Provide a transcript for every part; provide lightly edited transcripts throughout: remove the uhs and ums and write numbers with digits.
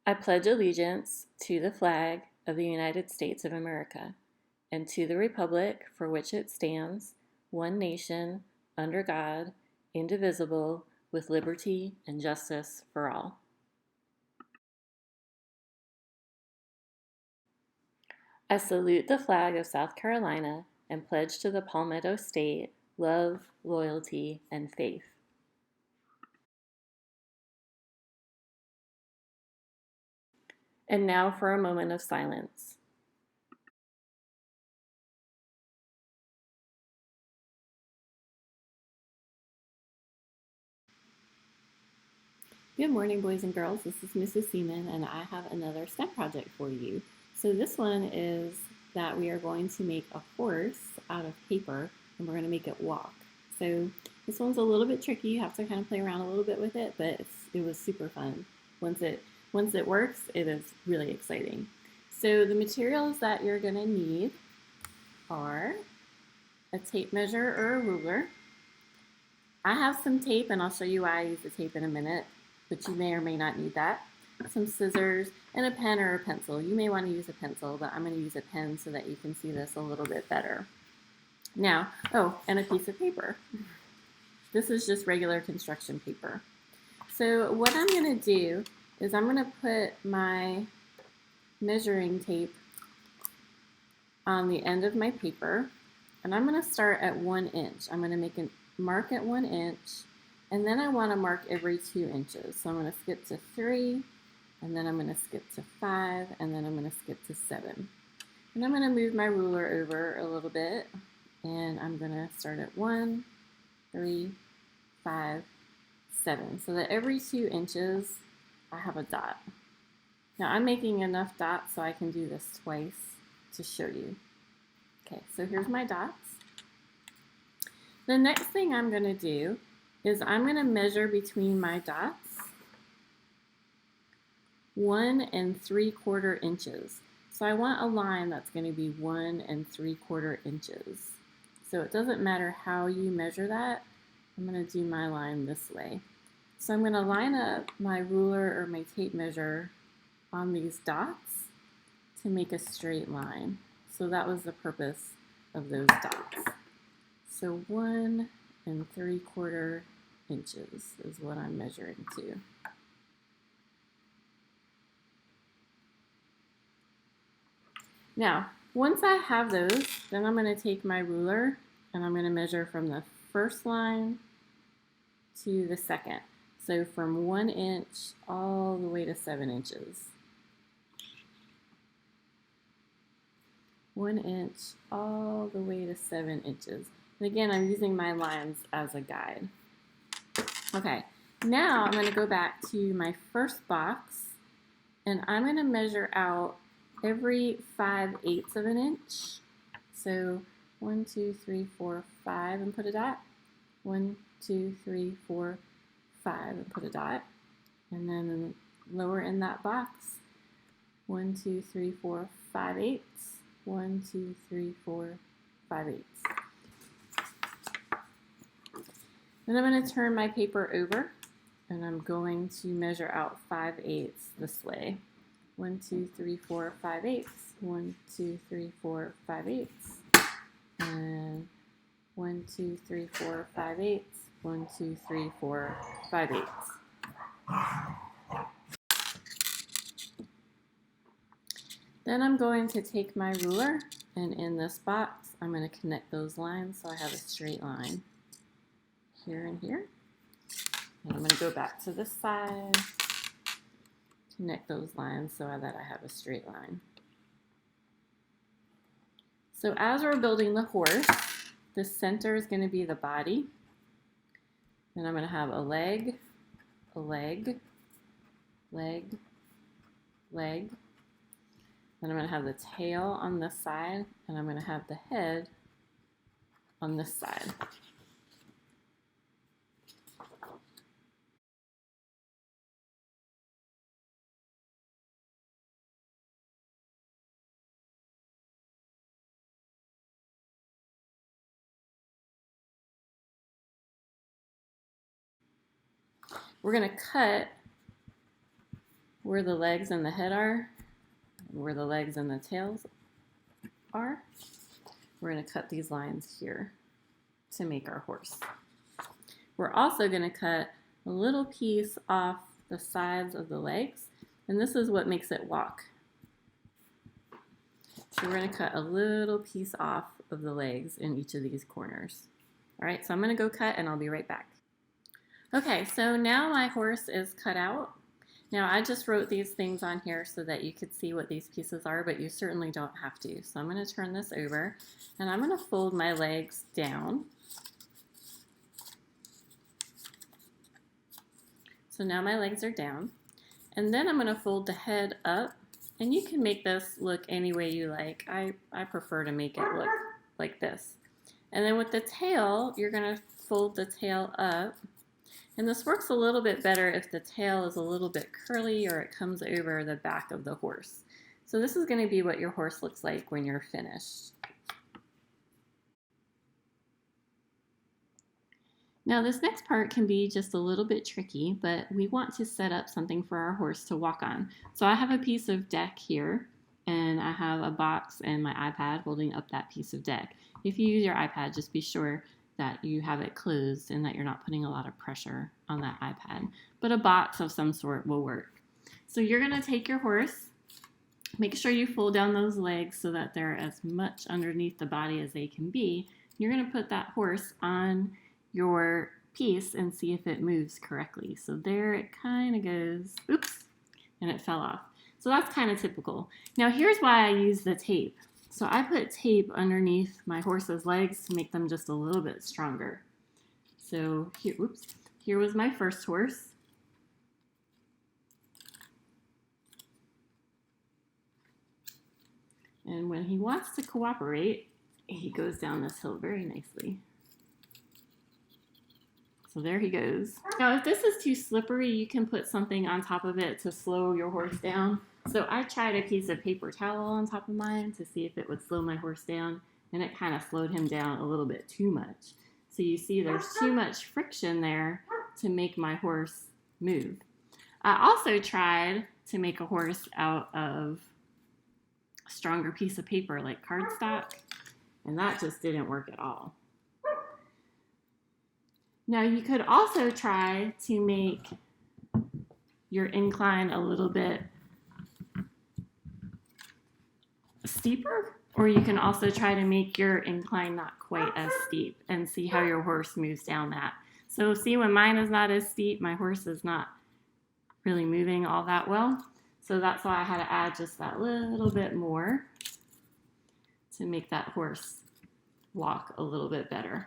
I pledge allegiance to the flag of the United States of America and to the republic for which it stands, one nation, under God, indivisible, with liberty and justice for all. I salute the flag of South Carolina and pledge to the Palmetto State love, loyalty, and faith. And now for a moment of silence. Good morning, boys and girls. This is Mrs. Seaman, and I have another STEM project for you. So this one is that we are going to make a horse out of paper, and we're going to make it walk. So this one's a little bit tricky. You have to kind of play around a little bit with it, but it was super fun. Once it works, it is really exciting. So the materials that you're going to need are a tape measure or a ruler. I have some tape, and I'll show you why I use the tape in a minute, but you may or may not need that. Some scissors and a pen or a pencil. You may want to use a pencil, but I'm going to use a pen so that you can see this a little bit better. Now, and a piece of paper. This is just regular construction paper. So what I'm going to do is I'm going to put my measuring tape on the end of my paper, and I'm going to start at 1 inch. I'm going to make a mark at 1 inch, and then I want to mark every 2 inches. So I'm going to skip to 3, and then I'm going to skip to 5, and then I'm going to skip to 7. And I'm going to move my ruler over a little bit, and I'm going to start at 1, 3, 5, 7, so that every 2 inches I have a dot. Now I'm making enough dots so I can do this twice to show you. Okay, so here's my dots. The next thing I'm going to do is I'm going to measure between my dots 1 3/4 inches. So I want a line that's going to be 1 3/4 inches. So it doesn't matter how you measure that. I'm going to do my line this way. So I'm going to line up my ruler or my tape measure on these dots to make a straight line. So that was the purpose of those dots. So 1 3/4 inches is what I'm measuring to. Now, once I have those, then I'm going to take my ruler and I'm going to measure from the first line to the second. So from 1 inch all the way to 7 inches. 1 inch all the way to 7 inches. And again, I'm using my lines as a guide. Okay, now I'm going to go back to my first box, and I'm going to measure out every 5/8 of an inch. So 1, 2, 3, 4, 5, and put a dot. 1, 2, 3, 4, 5, and put a dot. And then lower in that box, 1, 2, 3, 4, 5/8. 1, 2, 3, 4, 5/8. Then I'm going to turn my paper over, and I'm going to measure out 5/8 this way. 1, 2, 3, 4, 5/8. 1, 2, 3, 4, 5/8. And 1, 2, 3, 4, 5/8. 1, 2, 3, 4, 5/8. Then I'm going to take my ruler, and in this box, I'm going to connect those lines so I have a straight line here and here. And I'm going to go back to this side, connect those lines so that I have a straight line. So as we're building the horse, the center is going to be the body. Then I'm going to have a leg, leg, leg. Then I'm going to have the tail on this side, and I'm going to have the head on this side. We're going to cut where the legs and the head are, and where the legs and the tails are. We're going to cut these lines here to make our horse. We're also going to cut a little piece off the sides of the legs, and this is what makes it walk. So we're going to cut a little piece off of the legs in each of these corners. All right, so I'm going to go cut and I'll be right back. Okay, so now my horse is cut out. Now I just wrote these things on here so that you could see what these pieces are, but you certainly don't have to. So I'm going to turn this over and I'm going to fold my legs down. So now my legs are down. And then I'm going to fold the head up, and you can make this look any way you like. I prefer to make it look like this. And then with the tail, you're going to fold the tail up. And this works a little bit better if the tail is a little bit curly or it comes over the back of the horse. So this is going to be what your horse looks like when you're finished. Now this next part can be just a little bit tricky, but we want to set up something for our horse to walk on. So I have a piece of deck here, and I have a box and my iPad holding up that piece of deck. If you use your iPad, just be sure that you have it closed and that you're not putting a lot of pressure on that iPad. But a box of some sort will work. So you're going to take your horse, make sure you fold down those legs so that they're as much underneath the body as they can be. You're going to put that horse on your piece and see if it moves correctly. So there it kind of goes, oops, and it fell off. So that's kind of typical. Now here's why I use the tape. So I put tape underneath my horse's legs to make them just a little bit stronger. So here, oops, here was my first horse. And when he wants to cooperate, he goes down this hill very nicely. So there he goes. Now if this is too slippery, you can put something on top of it to slow your horse down. So I tried a piece of paper towel on top of mine to see if it would slow my horse down, and it kind of slowed him down a little bit too much. So you see there's too much friction there to make my horse move. I also tried to make a horse out of a stronger piece of paper like cardstock, and that just didn't work at all. Now you could also try to make your incline a little bit steeper, or you can also try to make your incline not quite as steep and see how your horse moves down that. So see, when mine is not as steep, my horse is not really moving all that well. So that's why I had to add just that little bit more to make that horse walk a little bit better.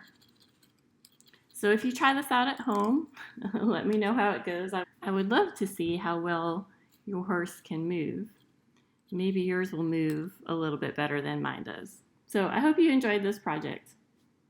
So if you try this out at home, let me know how it goes. I would love to see how well your horse can move. Maybe yours will move a little bit better than mine does. So I hope you enjoyed this project.